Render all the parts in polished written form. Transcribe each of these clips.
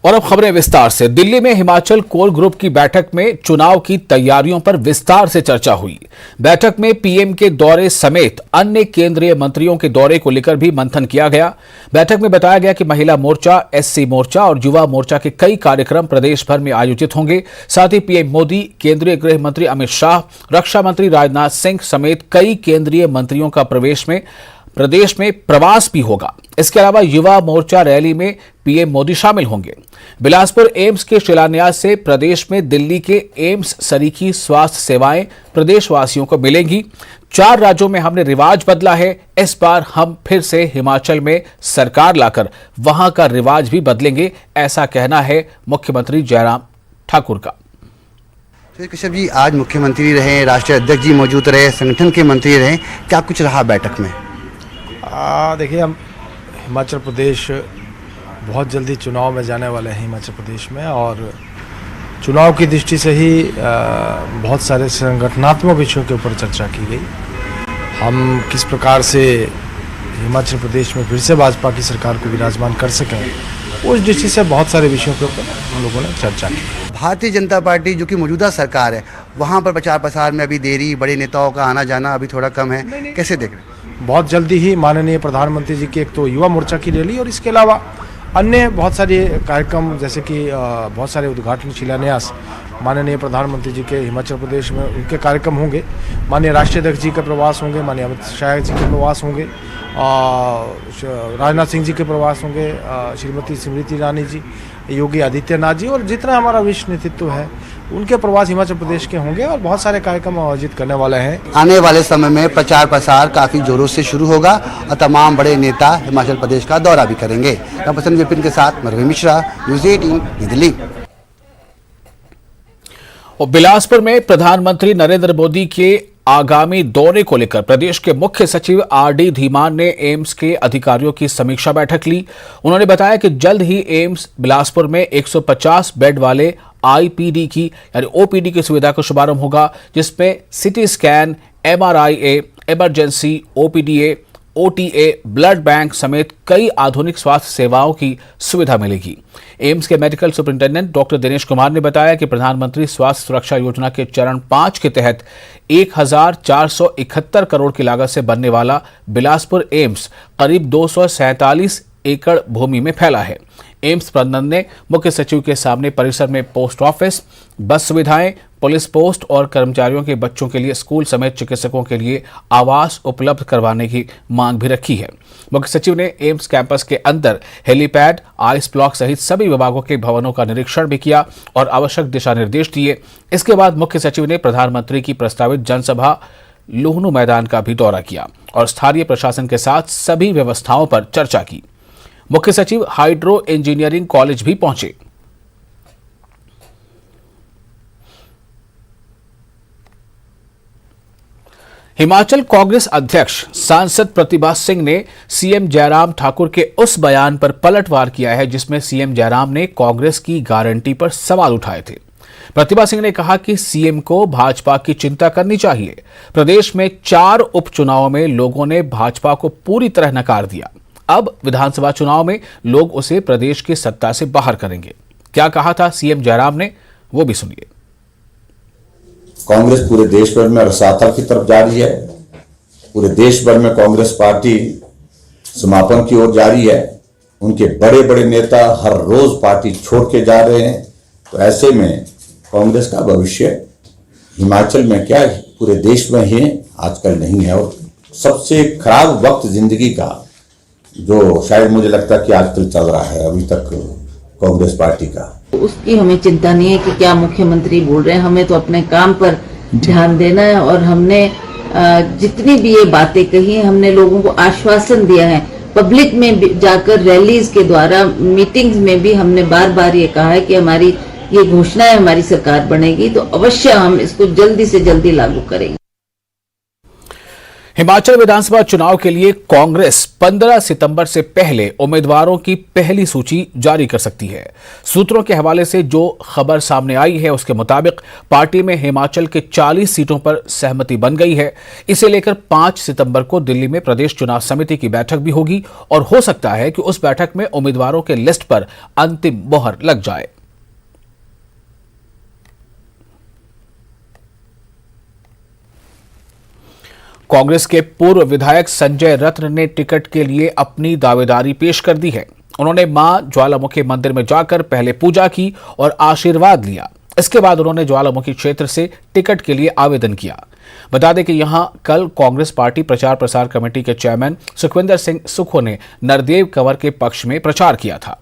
और अब खबरें विस्तार से। दिल्ली में हिमाचल कोर ग्रुप की बैठक में चुनाव की तैयारियों पर विस्तार से चर्चा हुई। बैठक में पीएम के दौरे समेत अन्य केंद्रीय मंत्रियों के दौरे को लेकर भी मंथन किया गया। बैठक में बताया गया कि महिला मोर्चा, एससी मोर्चा और युवा मोर्चा के कई कार्यक्रम प्रदेश भर में आयोजित होंगे। साथ ही पीएम मोदी, केंद्रीय गृह मंत्री अमित शाह, रक्षा मंत्री राजनाथ सिंह समेत कई केंद्रीय मंत्रियों का प्रदेश में प्रवास भी होगा। इसके अलावा युवा मोर्चा रैली में पीएम मोदी शामिल होंगे। बिलासपुर एम्स के शिलान्यास से प्रदेश में दिल्ली के एम्स सरीखी स्वास्थ्य सेवाएं प्रदेशवासियों को मिलेंगी। 4 राज्यों में हमने रिवाज बदला है, इस बार हम फिर से हिमाचल में सरकार लाकर वहां का रिवाज भी बदलेंगे, ऐसा कहना है मुख्यमंत्री जयराम ठाकुर का। कश्यप जी, आज मुख्यमंत्री रहे, राष्ट्रीय अध्यक्ष जी मौजूद रहे, संगठन के मंत्री रहे, क्या कुछ रहा बैठक में? देखिए, हम हिमाचल प्रदेश बहुत जल्दी चुनाव में जाने वाले हैं हिमाचल प्रदेश में, और चुनाव की दृष्टि से ही बहुत सारे संगठनात्मक विषयों के ऊपर चर्चा की गई। हम किस प्रकार से हिमाचल प्रदेश में फिर से भाजपा की सरकार को विराजमान कर सकें, उस दृष्टि से बहुत सारे विषयों के ऊपर हम लोगों ने चर्चा की। भारतीय जनता पार्टी जो कि मौजूदा सरकार है, वहाँ पर प्रचार प्रसार में अभी देरी, बड़े नेताओं का आना जाना अभी थोड़ा कम है, कैसे देख रहे हैं? बहुत जल्दी ही माननीय प्रधानमंत्री जी की एक तो युवा मोर्चा की रैली और इसके अलावा अन्य बहुत सारे कार्यक्रम, जैसे कि बहुत सारे उद्घाटन, शिलान्यास माननीय प्रधानमंत्री जी के हिमाचल प्रदेश में उनके कार्यक्रम होंगे। माननीय राष्ट्रीय अध्यक्ष जी के प्रवास होंगे, माननीय अमित शाह जी के प्रवास होंगे, राजनाथ सिंह जी के प्रवास होंगे, श्रीमती स्मृति ईरानी जी, योगी आदित्यनाथ जी, और जितना हमारा विश्व नेतृत्व है उनके प्रवास हिमाचल प्रदेश के होंगे और बहुत सारे कार्यक्रम आयोजित करने वाले हैं। आने वाले समय में प्रचार प्रसार काफी जोरों से शुरू होगा और तमाम बड़े नेता हिमाचल प्रदेश का दौरा भी करेंगे। रामप्रसन्न विपिन के साथ मैं रवि मिश्रा, न्यूज़ 18 दिल्ली। और बिलासपुर में प्रधानमंत्री नरेंद्र मोदी के आगामी दौरे को लेकर प्रदेश के मुख्य सचिव आरडी धीमान ने एम्स के अधिकारियों की समीक्षा बैठक ली। उन्होंने बताया कि जल्द ही एम्स बिलासपुर में 150 बेड वाले आईपीडी की यानी ओपीडी की सुविधा का शुभारंभ होगा, जिसमें सिटी स्कैन, एमआरआईए, इमरजेंसी, ओपीडीए, ओटीए, ब्लड बैंक समेत कई आधुनिक स्वास्थ्य सेवाओं की सुविधा मिलेगी। एम्स के medical superintendent doctor Dinesh Kumar ने बताया कि प्रधानमंत्री स्वास्थ्य सुरक्षा योजना के चरण 5 के तहत 1471 करोड़ की लागत से बनने वाला बिलासपुर एम्स करीब 247 एकड़ भूमि में फैला है। एम्स प्रबंधन ने मुख्य सचिव के सामने परिसर में पोस्ट ऑफिस, बस सुविधाएं, पुलिस पोस्ट और कर्मचारियों के बच्चों के लिए स्कूल समेत चिकित्सकों के लिए आवास उपलब्ध करवाने की मांग भी रखी है। मुख्य सचिव ने एम्स कैंपस के अंदर हेलीपैड, आइस ब्लॉक सहित सभी विभागों के भवनों का निरीक्षण भी किया और आवश्यक दिशा निर्देश दिए। इसके बाद मुख्य सचिव ने प्रधानमंत्री की प्रस्तावित जनसभा लुहणु मैदान का भी दौरा किया और स्थानीय प्रशासन के साथ सभी व्यवस्थाओं पर चर्चा की। मुख्य सचिव हाइड्रो इंजीनियरिंग कॉलेज भी पहुंचे। हिमाचल कांग्रेस अध्यक्ष सांसद प्रतिभा सिंह ने सीएम जयराम ठाकुर के उस बयान पर पलटवार किया है जिसमें सीएम जयराम ने कांग्रेस की गारंटी पर सवाल उठाए थे। प्रतिभा सिंह ने कहा कि सीएम को भाजपा की चिंता करनी चाहिए। प्रदेश में 4 उपचुनावों में लोगों ने भाजपा को पूरी तरह नकार दिया। अब विधानसभा चुनाव में लोग उसे प्रदेश की सत्ता से बाहर करेंगे। क्या कहा था सीएम जयराम ने, वो भी सुनिए। कांग्रेस पूरे देश भर में रसातल की तरफ जा रही है। पूरे देश भर में कांग्रेस पार्टी समापन की ओर जा रही है। उनके बड़े बड़े नेता हर रोज पार्टी छोड़ के जा रहे हैं। तो ऐसे में कांग्रेस का भविष्य हिमाचल में क्या पूरे देश में ही आजकल नहीं है। और सबसे खराब वक्त जिंदगी का जो शायद मुझे लगता है कि आजकल चल रहा है अभी तक कांग्रेस पार्टी का, उसकी हमें चिंता नहीं है कि क्या मुख्यमंत्री बोल रहे हैं। हमें तो अपने काम पर ध्यान देना है और हमने जितनी भी ये बातें कही हैं, हमने लोगों को आश्वासन दिया है। पब्लिक में जाकर रैलीज के द्वारा, मीटिंग्स में भी हमने बार बार ये कहा है कि हमारी ये घोषणा है, हमारी सरकार बनेगी तो अवश्य हम इसको जल्दी से जल्दी लागू करेंगे। हिमाचल विधानसभा चुनाव के लिए कांग्रेस 15 सितंबर से पहले उम्मीदवारों की पहली सूची जारी कर सकती है। सूत्रों के हवाले से जो खबर सामने आई है उसके मुताबिक पार्टी में हिमाचल के 40 सीटों पर सहमति बन गई है। इसे लेकर 5 सितंबर को दिल्ली में प्रदेश चुनाव समिति की बैठक भी होगी और हो सकता है कि उस बैठक में उम्मीदवारों के लिस्ट पर अंतिम मोहर लग जाए। कांग्रेस के पूर्व विधायक संजय रत्न ने टिकट के लिए अपनी दावेदारी पेश कर दी है। उन्होंने मां ज्वालामुखी मंदिर में जाकर पहले पूजा की और आशीर्वाद लिया। इसके बाद उन्होंने ज्वालामुखी क्षेत्र से टिकट के लिए आवेदन किया। बता दें कि यहां कल कांग्रेस पार्टी प्रचार प्रसार कमेटी के चेयरमैन सुखविंदर सिंह सुक्खू ने नरदेव कंवर के पक्ष में प्रचार किया था।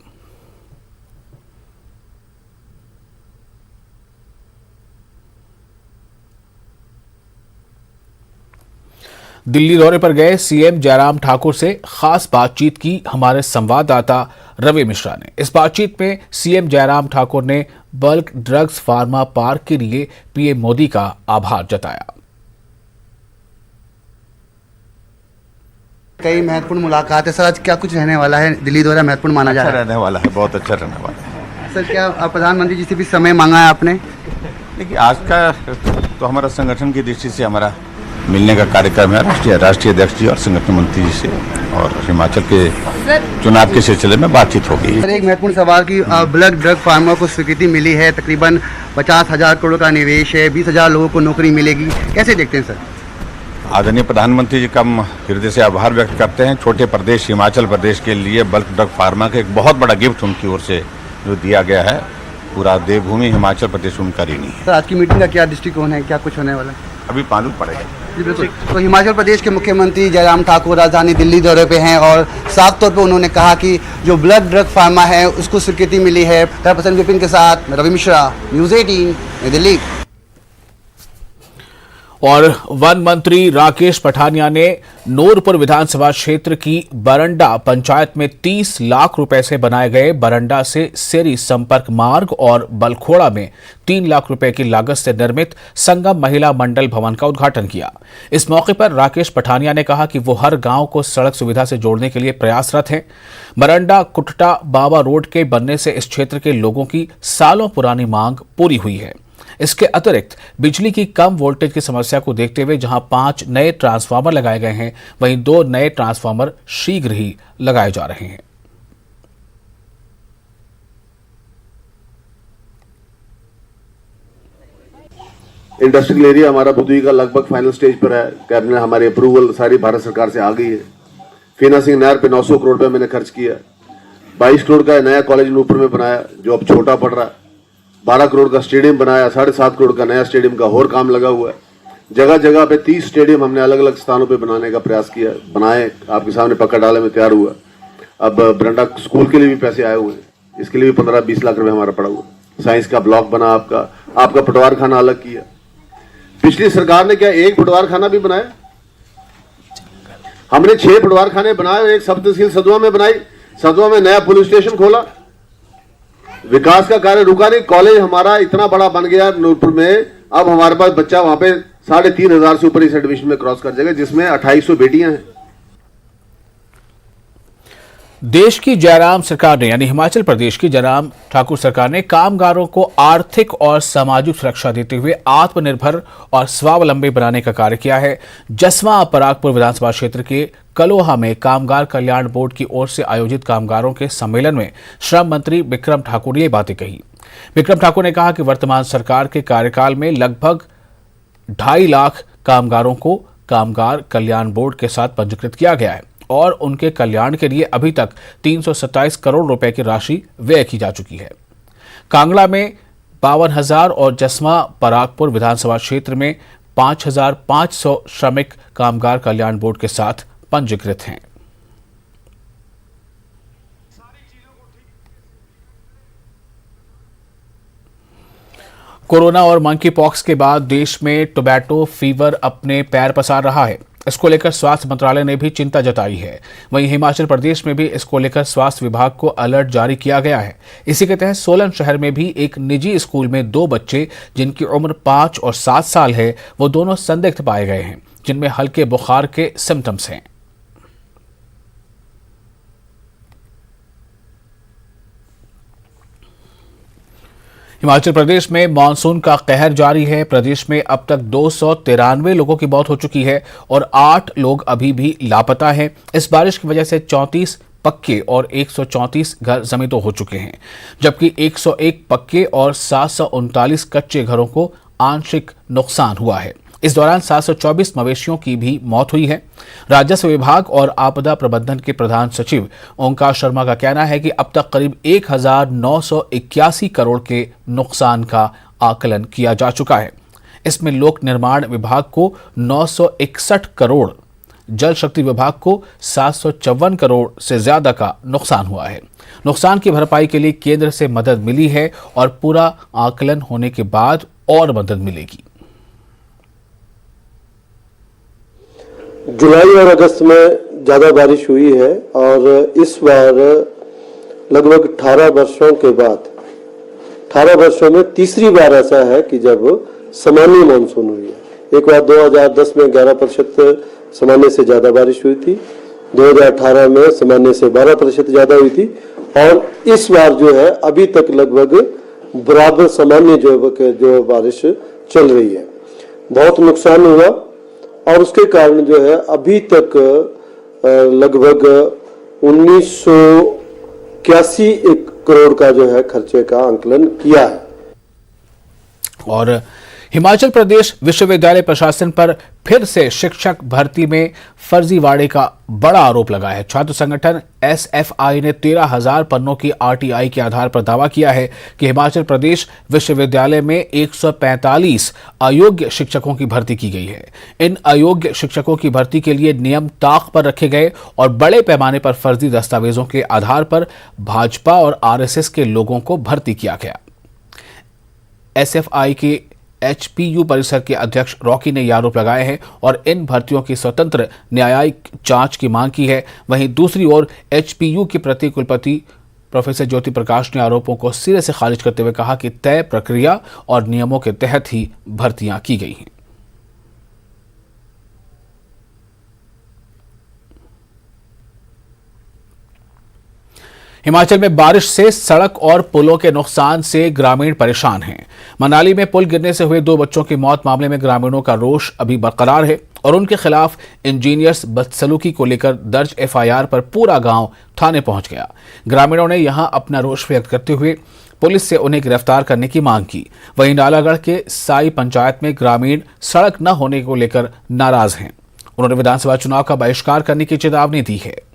दिल्ली दौरे पर गए सीएम जयराम ठाकुर से खास बातचीत की हमारे संवाददाता रवि मिश्रा ने। इस बातचीत में सीएम जयराम ठाकुर ने बल्क ड्रग्स फार्मा पार्क के लिए पीएम मोदी का आभार जताया। कई महत्वपूर्ण मुलाकात है सर, आज क्या कुछ रहने वाला है? दिल्ली दौरा महत्वपूर्ण माना जा रहा है। रहने वाला है, बहुत अच्छा रहने वाला है। सर क्या प्रधानमंत्री जी से भी समय मांगा है आपने? देखिए, आज का तो हमारा संगठन की दृष्टि से हमारा मिलने का कार्यक्रम है राष्ट्रीय अध्यक्ष जी और संगठन मंत्री जी से, और हिमाचल के चुनाव के सिलसिले में बातचीत होगी। सर एक महत्वपूर्ण सवाल की ब्लड ड्रग फार्मा को स्वीकृति मिली है, तकरीबन 50,000 करोड़ का निवेश है, 20,000 लोगों को नौकरी मिलेगी, कैसे देखते हैं सर? आदरणीय प्रधानमंत्री जी का हम हृदय से आभार व्यक्त करते हैं। छोटे प्रदेश हिमाचल प्रदेश के लिए बल्क ड्रग फार्मा का एक बहुत बड़ा गिफ्ट उनकी ओर से जो दिया गया है। पूरा देवभूमि हिमाचल प्रदेश उनका ऋणी है। सर आज की मीटिंग का क्या दृष्टिकोण है, क्या कुछ होने वाला है? अभी मालूम पड़ेगा। जी बिल्कुल। तो हिमाचल प्रदेश के मुख्यमंत्री जयराम ठाकुर राजधानी दिल्ली दौरे पे हैं और साफ तौर पे उन्होंने कहा कि जो ब्लड ड्रग फार्मा है उसको स्वीकृति मिली है। कैमरापर्सन विपिन के साथ रवि मिश्रा, न्यूज़ 18 नई दिल्ली। और वन मंत्री राकेश पठानिया ने नूरपुर विधानसभा क्षेत्र की बरंडा पंचायत में 30 लाख रुपए से बनाए गए बरंडा से सेरी संपर्क मार्ग और बलखोड़ा में 3 लाख रुपए की लागत से निर्मित संगम महिला मंडल भवन का उद्घाटन किया। इस मौके पर राकेश पठानिया ने कहा कि वो हर गांव को सड़क सुविधा से जोड़ने के लिए प्रयासरत हैं। बरंडा कुटटा बाबा रोड के बनने से इस क्षेत्र के लोगों की सालों पुरानी मांग पूरी हुई है। इसके अतिरिक्त बिजली की कम वोल्टेज की समस्या को देखते हुए जहां 5 नए ट्रांसफार्मर लगाए गए हैं, वहीं 2 नए ट्रांसफार्मर शीघ्र ही लगाए जा रहे हैं। इंडस्ट्रियल एरिया हमारा बुद्धि का लगभग फाइनल स्टेज पर है। कैबिनेट हमारी अप्रूवल सारी भारत सरकार से आ गई है। फिनासिंग नहर पे 900 करोड़ रुपए मैंने खर्च किया। 22 करोड़ का नया कॉलेज नूरपुर में बनाया जो अब छोटा पड़ रहा है। 12 करोड़ का स्टेडियम बनाया, 7.5 करोड़ का नया स्टेडियम का और काम लगा हुआ है। जगह जगह पे 30 स्टेडियम हमने अलग अलग स्थानों पे बनाने का प्रयास किया, बनाए, आपके सामने पक्का डाले में तैयार हुआ। अब बरंडा स्कूल के लिए भी पैसे आए हुए हैं, इसके लिए भी 15-20 लाख रुपए हमारा पड़ा हुआ। साइंस का ब्लॉक बना, आपका पटवार खाना अलग किया। पिछली सरकार ने क्या एक पटवार खाना भी बनाया? हमने 6 पटवार खाने बनाए, एक सब तहसील सदवा में बनाई, सदवा में नया पुलिस स्टेशन खोला। विकास का कार्य रुका नहीं। कॉलेज हमारा इतना बड़ा बन गया नूरपुर में, अब हमारे पास बच्चा वहां पे 3,500 से ऊपर इस एडमिशन में क्रॉस कर जाएगा, जिसमें 2800 बेटियां हैं। देश की जयराम सरकार ने यानी हिमाचल प्रदेश की जयराम ठाकुर सरकार ने कामगारों को आर्थिक और सामाजिक सुरक्षा देते हुए आत्मनिर्भर और स्वावलंबी बनाने का कार्य किया है। जसवां परागपुर विधानसभा क्षेत्र के कलोहा में कामगार कल्याण बोर्ड की ओर से आयोजित कामगारों के सम्मेलन में श्रम मंत्री बिक्रम ठाकुर ने ये बातें कही। बिक्रम ठाकुर ने कहा कि वर्तमान सरकार के कार्यकाल में लगभग 2.5 लाख कामगारों को कामगार कल्याण बोर्ड के साथ पंजीकृत किया गया है और उनके कल्याण के लिए अभी तक 327 करोड़ रुपए की राशि व्यय की जा चुकी है। कांगड़ा में 52,000 और जसवां परागपुर विधानसभा क्षेत्र में 5,500 श्रमिक कामगार कल्याण बोर्ड के साथ पंजीकृत हैं। कोरोना और मंकी पॉक्स के बाद देश में टोबैको फीवर अपने पैर पसार रहा है। इसको लेकर स्वास्थ्य मंत्रालय ने भी चिंता जताई है। वहीं हिमाचल प्रदेश में भी इसको लेकर स्वास्थ्य विभाग को अलर्ट जारी किया गया है। इसी के तहत सोलन शहर में भी एक निजी स्कूल में 2 बच्चे जिनकी उम्र 5 और 7 साल है, वो दोनों संदिग्ध पाए गए हैं। जिनमें हल्के बुखार के सिम्टम्स हैं। हिमाचल प्रदेश में मानसून का कहर जारी है। प्रदेश में अब तक 293 लोगों की मौत हो चुकी है और 8 लोग अभी भी लापता हैं। इस बारिश की वजह से 34 पक्के और 134 घर जमींदोज हो चुके हैं, जबकि 101 पक्के और 739 कच्चे घरों को आंशिक नुकसान हुआ है। इस दौरान 724 मवेशियों की भी मौत हुई है। राजस्व विभाग और आपदा प्रबंधन के प्रधान सचिव ओंकार शर्मा का कहना है कि अब तक करीब 1981 करोड़ के नुकसान का आकलन किया जा चुका है। इसमें लोक निर्माण विभाग को 961 करोड़, जल शक्ति विभाग को 754 करोड़ से ज्यादा का नुकसान हुआ है। नुकसान की भरपाई के लिए केंद्र से मदद मिली है और पूरा आकलन होने के बाद और मदद मिलेगी। जुलाई और अगस्त में ज़्यादा बारिश हुई है और इस बार लगभग 18 वर्षों के बाद 18 वर्षों में तीसरी बार ऐसा है कि जब सामान्य मानसून हुई है। एक बार 2010 में 11% सामान्य से ज़्यादा बारिश हुई थी, 2018 में सामान्य से 12% ज़्यादा हुई थी और इस बार जो है अभी तक लगभग बराबर सामान्य जो बारिश चल रही है। बहुत नुकसान हुआ और उसके कारण जो है अभी तक लगभग 1981 करोड़ का जो है खर्चे का आंकलन किया है। और हिमाचल प्रदेश विश्वविद्यालय प्रशासन पर फिर से शिक्षक भर्ती में फर्जीवाड़े का बड़ा आरोप लगा है। छात्र संगठन एसएफआई ने 13,000 पन्नों की आरटीआई के आधार पर दावा किया है कि हिमाचल प्रदेश विश्वविद्यालय में 145 अयोग्य शिक्षकों की भर्ती की गई है। इन अयोग्य शिक्षकों की भर्ती के लिए नियम ताक पर रखे गए और बड़े पैमाने पर फर्जी दस्तावेजों के आधार पर भाजपा और आरएसएस के लोगों को भर्ती किया गया। एसएफआई के एचपीयू परिसर के अध्यक्ष रॉकी ने यह आरोप लगाए हैं और इन भर्तियों की स्वतंत्र न्यायिक जांच की मांग की है। वहीं दूसरी ओर एचपीयू के प्रति कुलपति प्रोफेसर ज्योति प्रकाश ने आरोपों को सिरे से खारिज करते हुए कहा कि तय प्रक्रिया और नियमों के तहत ही भर्तियां की गई हैं। हिमाचल में बारिश से सड़क और पुलों के नुकसान से ग्रामीण परेशान हैं। मनाली में पुल गिरने से हुए 2 बच्चों की मौत मामले में ग्रामीणों का रोष अभी बरकरार है और उनके खिलाफ इंजीनियर्स बदसलूकी को लेकर दर्ज एफआईआर पर पूरा गांव थाने पहुंच गया। ग्रामीणों ने यहां अपना रोष व्यक्त करते हुए पुलिस से उन्हें गिरफ्तार करने की मांग की। वहीं नालागढ़ के साई पंचायत में ग्रामीण सड़क न होने को लेकर नाराज हैं। उन्होंने विधानसभा चुनाव का बहिष्कार करने की चेतावनी दी है।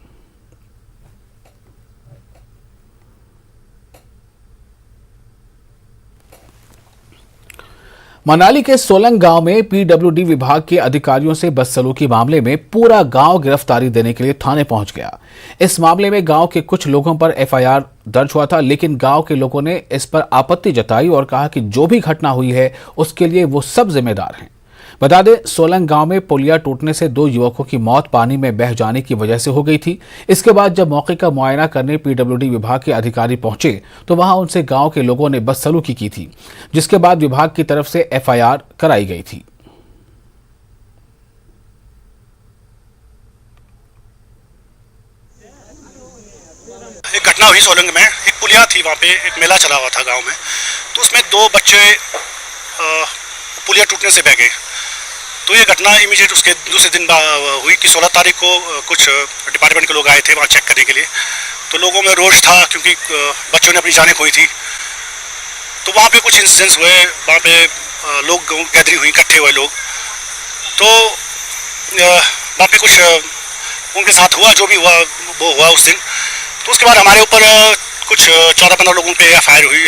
मनाली के सोलंग गांव में पीडब्ल्यूडी विभाग के अधिकारियों से बदसलूकी मामले में पूरा गांव गिरफ्तारी देने के लिए थाने पहुंच गया। इस मामले में गांव के कुछ लोगों पर एफआईआर दर्ज हुआ था, लेकिन गांव के लोगों ने इस पर आपत्ति जताई और कहा कि जो भी घटना हुई है उसके लिए वो सब जिम्मेदार हैं। बता दें, सोलंग गांव में पुलिया टूटने से 2 युवकों की मौत पानी में बह जाने की वजह से हो गई थी। इसके बाद जब मौके का मुआयना करने पीडब्ल्यूडी विभाग के अधिकारी पहुंचे तो वहां उनसे गांव के लोगों ने बदसलूकी की थी, जिसके बाद विभाग की तरफ से एफआईआर कराई गई थी। एक घटना हुई सोलंग में। एक पुलिया थी, वहाँ पे एक मेला चला हुआ था गांव में, तो उसमें 2 बच्चे पुलिया टूटने से बह गए। तो ये घटना इमीडिएट उसके दूसरे दिन हुई कि 16 तारीख को कुछ डिपार्टमेंट के लोग आए थे वहाँ चेक करने के लिए। तो लोगों में रोष था क्योंकि बच्चों ने अपनी जानें खोई थी। तो वहाँ पे कुछ इंसिडेंट्स हुए, वहाँ पे लोग गैदरिंग हुई, इकट्ठे हुए लोग। तो वहाँ पे कुछ उनके साथ हुआ, जो भी हुआ वो हुआ उस दिन। तो उसके बाद हमारे ऊपर कुछ 14-15 लोगों पे एफआईआर हुई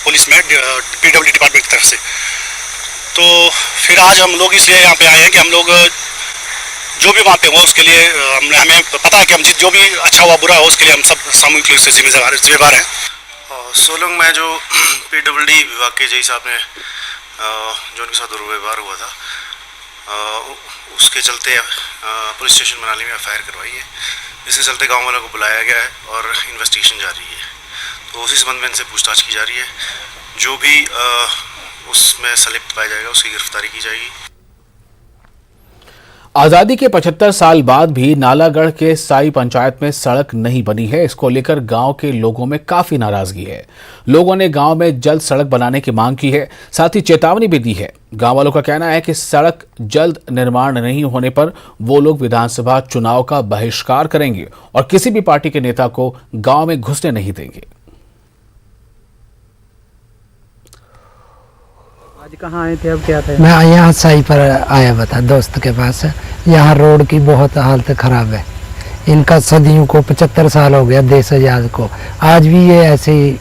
पुलिस में पीडब्ल्यूडी डिपार्टमेंट की तरफ से। तो फिर आज हम लोग इसलिए यहाँ पे आए हैं कि हम लोग जो भी वहाँ पे हुआ उसके लिए हमें पता है कि हम जो भी अच्छा हुआ बुरा हो उसके लिए हम सब सामूहिक रूप से जिम्मेदार हैं। सोलंग में जो पीडब्ल्यूडी विभाग के जई साहब ने जो उनके साथ दुर्व्यवहार हुआ था, उसके चलते पुलिस स्टेशन मनाली में एफआईआर करवाई है। इसके चलते गाँव वालों को बुलाया गया है और इन्वेस्टिगेशन जारी है। तो उसी संबंध में इनसे पूछताछ की जा रही है। जो भी उसमें संलिप्त पाया जाएगा उसकी गिरफ्तारी की जाएगी। आजादी के 75 साल बाद भी नालागढ़ के साई पंचायत में सड़क नहीं बनी है। इसको लेकर गांव के लोगों में काफी नाराजगी है। लोगों ने गांव में जल्द सड़क बनाने की मांग की है, साथ ही चेतावनी भी दी है। गांव वालों का कहना है कि सड़क जल्द निर्माण नहीं होने पर वो लोग विधानसभा चुनाव का बहिष्कार करेंगे और किसी भी पार्टी के नेता को गांव में घुसने नहीं देंगे। आज कहाँ आए थे, अब क्या थे? मैं यहाँ साई पर आया बता दोस्त के पास। यहाँ रोड की बहुत हालत खराब है। इनका सदियों को 75 साल हो गया देश आजाद को, आज भी ये ऐसे ही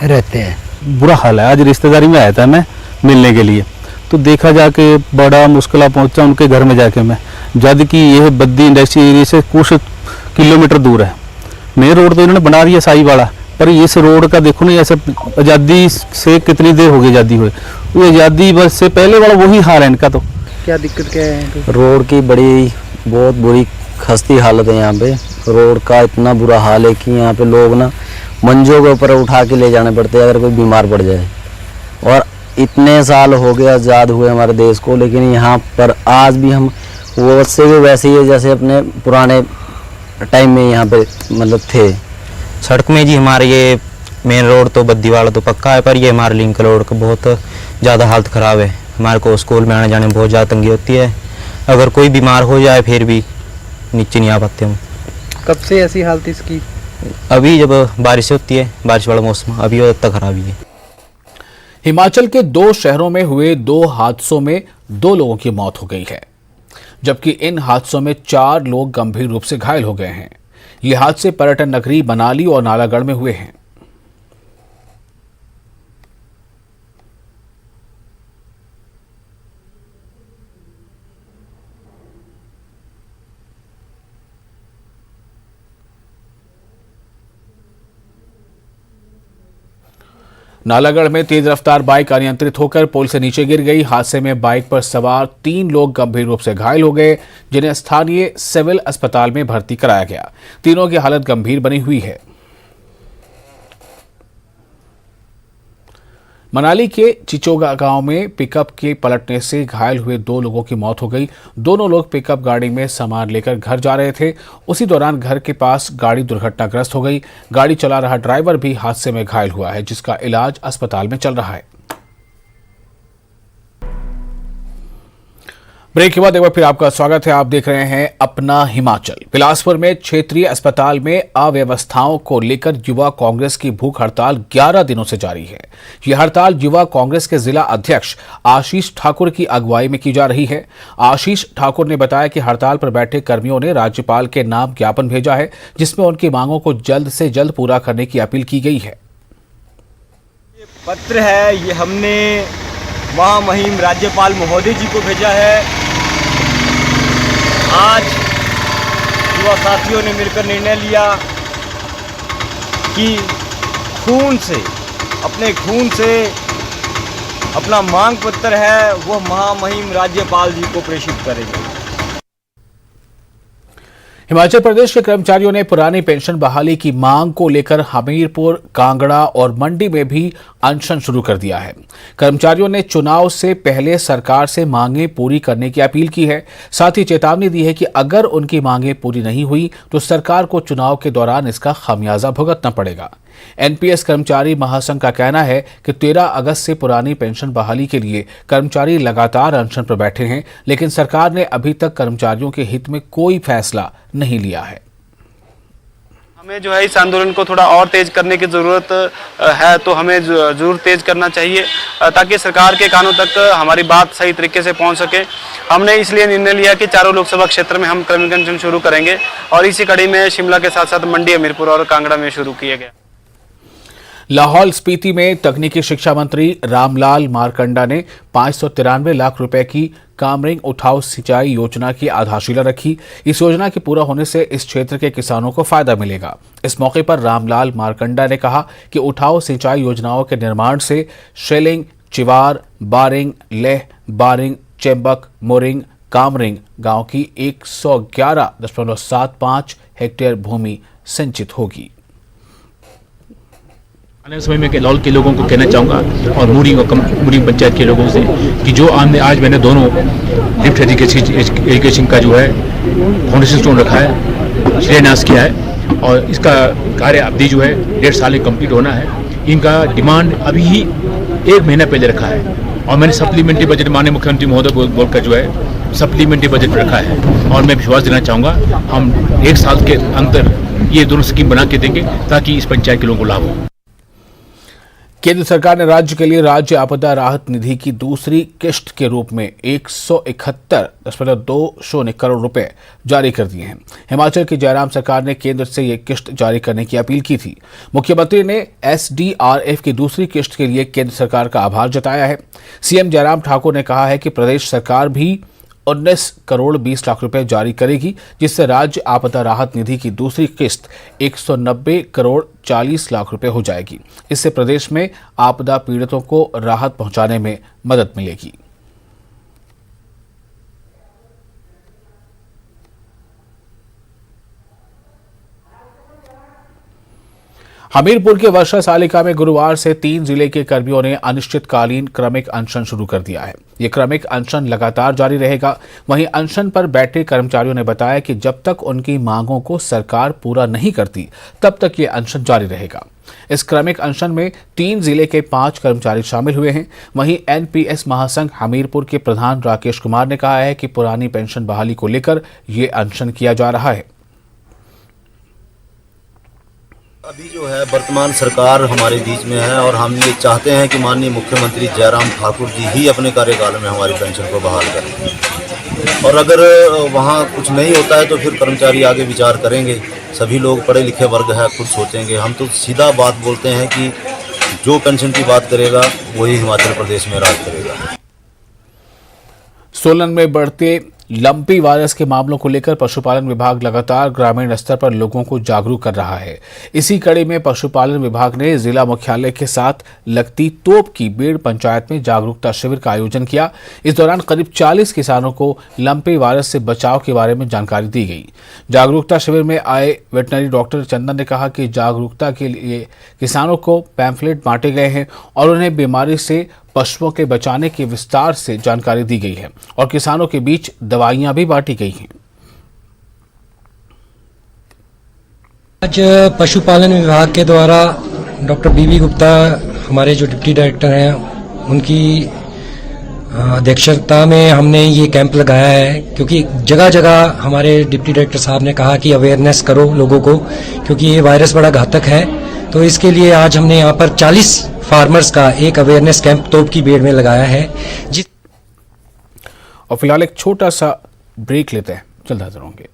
रहते हैं। बुरा हाल है। आज रिश्तेदारी में आया था मैं मिलने के लिए, तो देखा जाके बड़ा मुश्किल पहुंचा उनके घर में जाके मैं, जब कि यह बद्दी इंडस्ट्री एरिया से कुछ किलोमीटर दूर है। मेन रोड तो इन्होंने बना दिया साई वाला, पर इस रोड का देखो ना, ऐसे आज़ादी से कितनी देर हो गई आज़ादी हुए, वो आज़ादी बस से पहले वाला वही हाल है इनका। तो क्या दिक्कत क्या है? रोड की बहुत बुरी खस्ती हालत है। यहाँ पे रोड का इतना बुरा हाल है कि यहाँ पे लोग ना मंजों के ऊपर उठा के ले जाने पड़ते हैं अगर कोई बीमार पड़ जाए। और इतने साल हो गए आज़ाद हुए हमारे देश को, लेकिन यहाँ पर आज भी हम वो से भी वैसे ही है जैसे अपने पुराने टाइम में यहाँ पे मतलब थे। सड़क में जी हमारे ये मेन रोड तो बद्दी वाला तो पक्का है, पर ये हमारे लिंक रोड का बहुत ज़्यादा हालत ख़राब है। हमारे को स्कूल में आने जाने में बहुत ज़्यादा तंगी होती है। अगर कोई बीमार हो जाए फिर भी नीचे नहीं आ पाते हम। कब से ऐसी हालत इसकी? अभी जब बारिश होती है, बारिश वाला मौसम, अभी वो तक खराब ही है। हिमाचल के 2 शहरों में हुए 2 हादसों में 2 लोगों की मौत हो गई है, जबकि इन हादसों में 4 लोग गंभीर रूप से घायल हो गए हैं। ये हादसे पर्यटन नगरी मनाली और नालागढ़ में हुए हैं। नालागढ़ में तेज रफ्तार बाइक अनियंत्रित होकर पुल से नीचे गिर गई। हादसे में बाइक पर सवार 3 लोग गंभीर रूप से घायल हो गए, जिन्हें स्थानीय सिविल अस्पताल में भर्ती कराया गया। तीनों की हालत गंभीर बनी हुई है। मनाली के चिचोगा गांव में पिकअप के पलटने से घायल हुए 2 लोगों की मौत हो गई। दोनों लोग पिकअप गाड़ी में सामान लेकर घर जा रहे थे। उसी दौरान घर के पास गाड़ी दुर्घटनाग्रस्त हो गई। गाड़ी चला रहा ड्राइवर भी हादसे में घायल हुआ है, जिसका इलाज अस्पताल में चल रहा है। ब्रेक के बाद एक बार फिर आपका स्वागत है। आप देख रहे हैं अपना हिमाचल। बिलासपुर में क्षेत्रीय अस्पताल में अव्यवस्थाओं को लेकर युवा कांग्रेस की भूख हड़ताल 11 दिनों से जारी है। यह हड़ताल युवा कांग्रेस के जिला अध्यक्ष आशीष ठाकुर की अगुवाई में की जा रही है। आशीष ठाकुर ने बताया कि हड़ताल पर बैठे कर्मियों ने राज्यपाल के नाम ज्ञापन भेजा है, जिसमें उनकी मांगों को जल्द से जल्द पूरा करने की अपील की गई है। ये पत्र है, ये हमने महामहिम राज्यपाल महोदय जी को भेजा है। आज युवा साथियों ने मिलकर निर्णय लिया कि अपने खून से अपना मांग पत्र है वह महामहिम राज्यपाल जी को प्रेषित करेंगे। हिमाचल प्रदेश के कर्मचारियों ने पुरानी पेंशन बहाली की मांग को लेकर हमीरपुर, कांगड़ा और मंडी में भी अनशन शुरू कर दिया है। कर्मचारियों ने चुनाव से पहले सरकार से मांगें पूरी करने की अपील की है। साथ ही चेतावनी दी है कि अगर उनकी मांगें पूरी नहीं हुई तो सरकार को चुनाव के दौरान इसका खामियाजा भुगतना पड़ेगा। एनपीएस कर्मचारी महासंघ का कहना है कि 13 अगस्त से पुरानी पेंशन बहाली के लिए कर्मचारी लगातार अनशन पर बैठे हैं, लेकिन सरकार ने अभी तक कर्मचारियों के हित में कोई फैसला नहीं लिया है। हमें जो है इस आंदोलन को थोड़ा और तेज करने की ज़रूरत है, तो हमें ज़रूर तेज करना चाहिए ताकि सरकार के कानों तक हमारी बात सही तरीके से पहुंच सके। हमने इसलिए निर्णय लिया कि चारों लोकसभा क्षेत्र में हम क्रमिक अनशन शुरू करेंगे और इसी कड़ी में शिमला के साथ साथ मंडी, हमीरपुर और कांगड़ा में शुरू किया गया। लाहौल स्पीति में तकनीकी शिक्षा मंत्री रामलाल मारकंडा ने 593 लाख रुपए की कामरिंग उठाऊ सिंचाई योजना की आधारशिला रखी। इस योजना के पूरा होने से इस क्षेत्र के किसानों को फायदा मिलेगा। इस मौके पर रामलाल मारकंडा ने कहा कि उठाऊ सिंचाई योजनाओं के निर्माण से शेलिंग, चिवार, बारिंग, लेह, बारिंग, चेम्बक, मोरिंग, कामरिंग गांव की 111.75 हेक्टेयर भूमि सिंचित होगी। आने समय में लाहौल के लोगों को कहना चाहूँगा और मुरी पंचायत के लोगों से कि जो आज मैंने दोनों लिफ्ट एजुकेशन का जो है फाउंडेशन स्टोन रखा है, शिलान्यास किया है और इसका कार्य अवधि जो है 1.5 साल में कंप्लीट होना है। इनका डिमांड अभी ही 1 महीना पहले रखा है और मैंने सप्लीमेंट्री बजट माननीय मुख्यमंत्री महोदय बोलकर जो है सप्लीमेंट्री बजट रखा है और मैं विश्वास देना चाहूँगा हम 1 साल के अंदर ये दोनों स्कीम बना के देंगे ताकि इस पंचायत के लोगों को लाभ हो। केंद्र सरकार ने राज्य के लिए राज्य आपदा राहत निधि की दूसरी किश्त के रूप में 171.20 करोड़ रुपए जारी कर दिए हैं। हिमाचल की जयराम सरकार ने केंद्र से ये किश्त जारी करने की अपील की थी। मुख्यमंत्री ने SDRF की दूसरी किश्त के लिए केंद्र सरकार का आभार जताया है। सीएम जयराम ठाकुर ने कहा है कि प्रदेश सरकार भी 19 करोड़ 20 लाख रुपए जारी करेगी, जिससे राज्य आपदा राहत निधि की दूसरी किस्त 190 करोड़ 40 लाख रुपए हो जाएगी। इससे प्रदेश में आपदा पीड़ितों को राहत पहुंचाने में मदद मिलेगी। हमीरपुर के वर्षा सालिका में गुरुवार से 3 जिले के कर्मियों ने अनिश्चितकालीन क्रमिक अनशन शुरू कर दिया है। ये क्रमिक अनशन लगातार जारी रहेगा। वहीं अनशन पर बैठे कर्मचारियों ने बताया कि जब तक उनकी मांगों को सरकार पूरा नहीं करती तब तक ये अनशन जारी रहेगा। इस क्रमिक अनशन में 3 जिले के 5 कर्मचारी शामिल हुए हैं। वहीं NPS महासंघ हमीरपुर के प्रधान राकेश कुमार ने कहा है कि पुरानी पेंशन बहाली को लेकर ये अनशन किया जा रहा है। अभी जो है वर्तमान सरकार हमारे बीच में है और हम ये चाहते हैं कि माननीय मुख्यमंत्री जयराम ठाकुर जी ही अपने कार्यकाल में हमारी पेंशन को बहाल करें और अगर वहाँ कुछ नहीं होता है तो फिर कर्मचारी आगे विचार करेंगे। सभी लोग पढ़े लिखे वर्ग है, खुद सोचेंगे। हम तो सीधा बात बोलते हैं कि जो पेंशन की बात करेगा वही हिमाचल प्रदेश में राज करेगा। सोलन में बढ़ते लंपी वायरस के मामलों को लेकर पशुपालन विभाग लगातार ग्रामीण स्तर पर लोगों को जागरूक कर रहा है। इसी कड़ी में पशुपालन विभाग ने जिला मुख्यालय के साथ लगती तोप की बेड़ पंचायत में जागरूकता शिविर का आयोजन किया। इस दौरान करीब 40 किसानों को लंपी वायरस से बचाव के बारे में जानकारी दी गई। जागरूकता शिविर में आए वेटनरी डॉक्टर चंदन ने कहा कि जागरूकता के लिए किसानों को पैम्फलेट बांटे गए हैं और उन्हें बीमारी से पशुओं के बचाने की विस्तार से जानकारी दी गई है और किसानों के बीच दवाइयां भी बांटी गई हैं। आज पशुपालन विभाग के द्वारा डॉक्टर बीबी गुप्ता हमारे जो डिप्टी डायरेक्टर हैं उनकी अध्यक्षता में हमने ये कैंप लगाया है, क्योंकि जगह जगह हमारे डिप्टी डायरेक्टर साहब ने कहा कि अवेयरनेस करो लोगों को, क्योंकि ये वायरस बड़ा घातक है। तो इसके लिए आज हमने यहाँ पर 40 फार्मर्स का एक अवेयरनेस कैंप तोप की बेड़ में लगाया है। और फिलहाल एक छोटा सा ब्रेक लेते हैं, जल्द हाजिर होंगे।